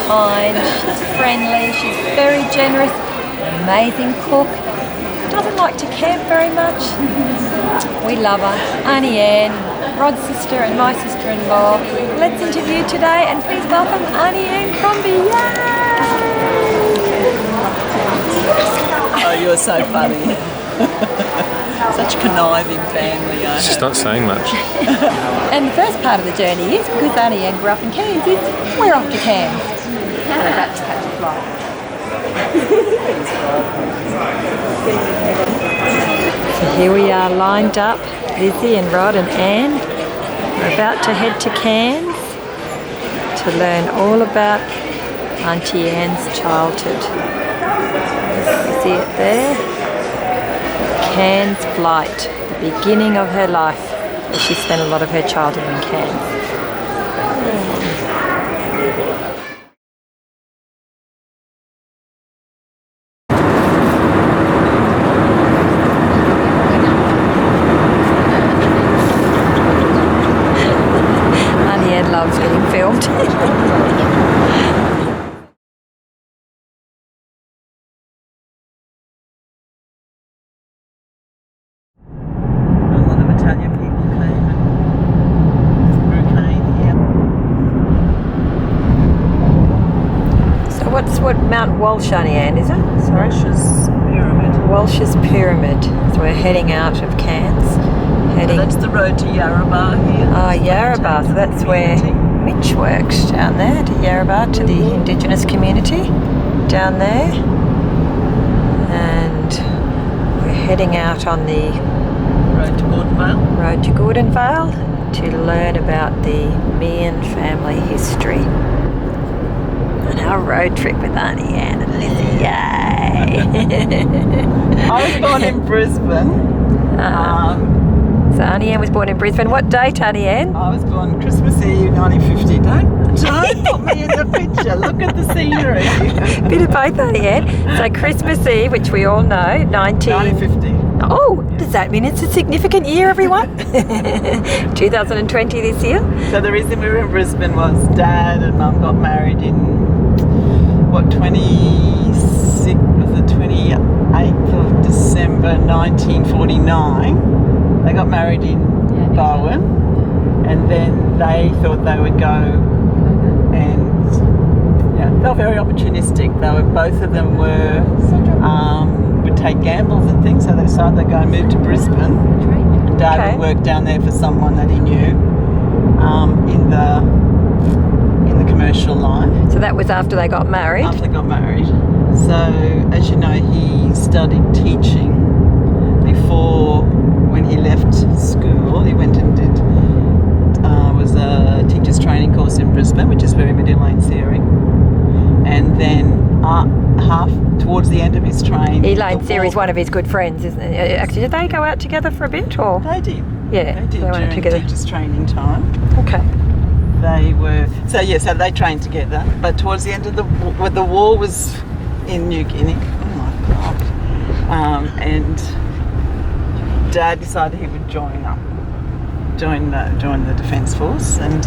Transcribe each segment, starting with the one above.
kind, she's friendly, she's very generous, amazing cook, doesn't like to camp very much. We love her. Auntie Anne, Rod's sister and my sister-in-law. Let's interview today and please welcome Auntie Anne Crombie. Oh, you're so funny. Such conniving family. She's not saying much. And the first part of the journey is, because Auntie Anne grew up in Cairns, we're off to Cairns. We're about to catch a flight. So here we are lined up, Lizzie and Rod and Anne. We're about to head to Cairns to learn all about Auntie Anne's childhood. You see it there? Cairns flight, the beginning of her life. She spent a lot of her childhood in Cairns. Auntie Anne loves getting filmed. What Mount Walsh, Auntie Anne, is it? Sorry? Walsh's Pyramid. Walsh's Pyramid. So we're heading out of Cairns. So that's the road to Yarrabah here. Yarrabah. So that's where Mitch works, down there, to Yarrabah, to the Indigenous community down there. And we're heading out on the road to Gordonvale to learn about the Meehan family history. And our road trip with Auntie Anne and Lizzie, yay! I was born in Brisbane. So Auntie Anne was born in Brisbane. What date, Auntie Anne? I was born Christmas Eve 1950. Don't put me in the picture. Look at the scenery. Bit of both, Auntie Anne. So Christmas Eve, which we all know, 1950. Oh, does that mean it's a significant year, everyone? 2020 this year. So the reason we were in Brisbane was Dad and Mum got married in 28th of December 1949. They got married in Bowen, and then they thought they would go, and they were very opportunistic. Both of them would take gambles and things, so they decided they'd go and move to Brisbane. And Dad would work down there for someone that he knew in the commercial line. So that was after they got married? After they got married. So, as you know, he studied teaching before, when he left school. He went and did, was a teacher's training course in Brisbane, which is very Elaine Searing. And then towards the end of his training... Elaine Searing's one of his good friends, isn't it? Actually, did they go out together for a bit, or...? They did. Yeah, they did during teacher's training time. Okay. They were... So they trained together. But towards the end of when the war was in New Guinea, oh my God, and Dad decided he would join the Defence Force, and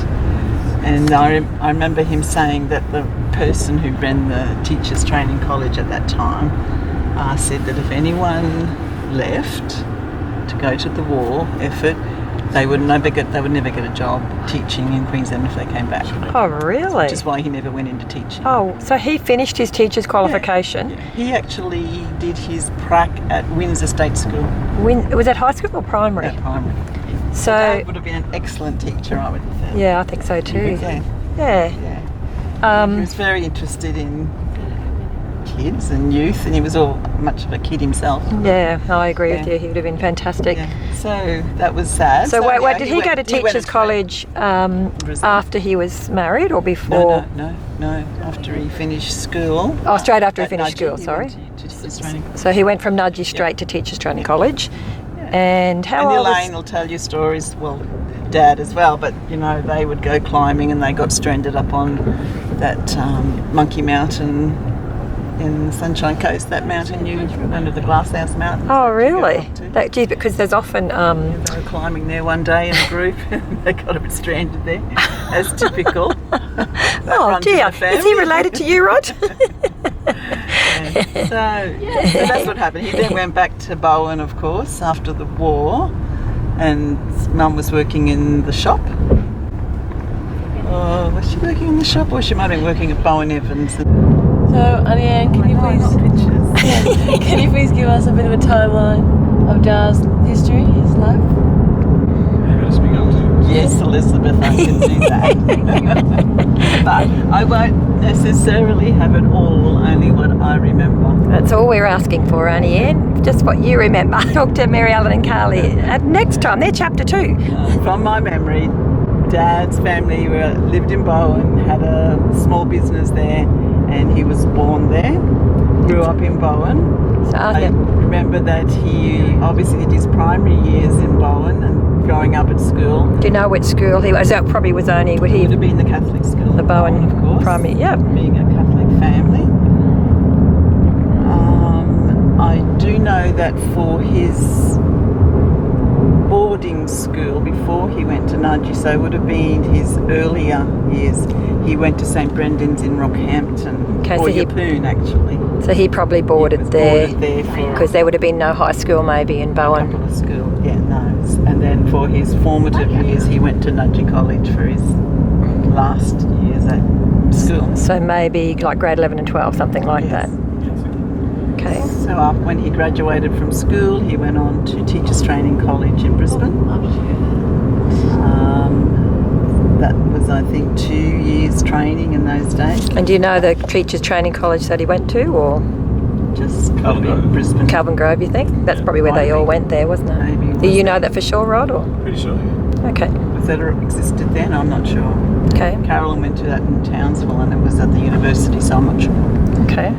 I remember him saying that the person who ran the teachers training college at that time said that if anyone left to go to the war effort, they would never get a job teaching in Queensland if they came back. Oh, really? Which is why he never went into teaching. Oh, so he finished his teacher's qualification? Yeah. He actually did his prac at Windsor State School. Was that high school or primary? Yeah, primary. So Dad would have been an excellent teacher, I would have said. Yeah, I think so too. Yeah. He was very interested in kids and youth, and he was much of a kid himself. Yeah, I agree with you. He would have been fantastic. Yeah. So that was sad. So wait, did he go to teachers college after he was married or before? No. After he finished school. Oh, straight after he finished school. Sorry. So he went from Nudgee straight to teachers training college. And how old was... Elaine will tell you stories, well, Dad as well, but, they would go climbing and they got stranded up on that Monkey Mountain in the Sunshine Coast, that mountain one of the Glasshouse Mountains. Oh, really? Because there's often... they were climbing there one day in a group and they got a bit stranded there, as typical. Oh runs in dear, the family. is he related to you, Rod? So that's what happened. He then went back to Bowen, of course, after the war, and Mum was working in the shop. Oh, was she working in the shop, or she might have been working at Bowen Evans? So, Auntie Anne, can you please give us a bit of a timeline of Dar's history, his life? Yes, Elizabeth, I can do that. But I won't necessarily have it all, only what I remember. That's all we're asking for, Auntie Anne. Just what you remember. Talk to Mary Ellen and Carly next time. They're chapter 2. From my memory, Dad's family lived in Bowen, had a small business there, and he was born there, grew up in Bowen. So, I remember that he obviously did his primary years in Bowen and growing up at school. do you know which school he was? That probably was only, would he? Would have been the Catholic school. The Bowen, of course. primary, yeah. Being a Catholic family. I do know that for his boarding school before he went to Nudgee, so it would have been his earlier years, he went to St Brendan's in Rockhampton, Okay, or so he- Yeppoon actually. So he probably boarded Was there boarded there for because there would have been no high school maybe in a Bowen. couple of school. Yeah, no. And then for his formative years, he went to Nudgee College for his last years at school. So maybe like grade 11 and 12, something like Yes. that. Okay. So when he graduated from school, he went on to Teachers Training College in Brisbane. That was, I think, 2 years training in those days. And do you know the teachers training college that he went to, or Just probably Brisbane. Calvin Grove, you think? That's probably where they all went there, wasn't it? Maybe. Do you know that for sure, Rod? Or? Pretty sure, yeah. Okay. Was that existed then? I'm not sure. Okay. Carolyn went to that in Townsville, and it was at the university, so I'm not sure. Okay.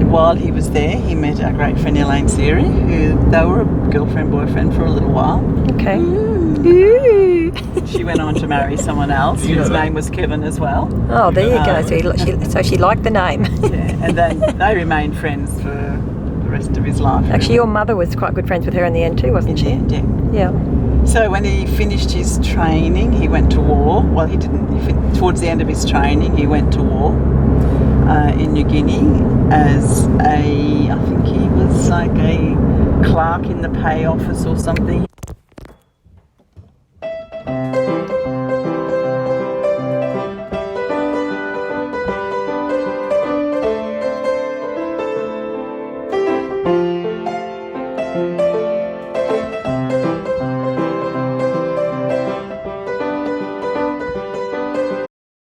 While he was there, he met our great friend Elaine Seary, who they were a girlfriend-boyfriend for a little while. Okay. She went on to marry someone else whose name was Kevin as well. Oh, there you go. So she liked the name. Yeah, and then they remained friends for the rest of his life. Actually, your mother was quite good friends with her in the end too, wasn't she? Yeah. Yeah. So when he finished his training, he went to war. Well, he didn't. Towards the end of his training, he went to war in New Guinea as I think he was like a clerk in the pay office or something.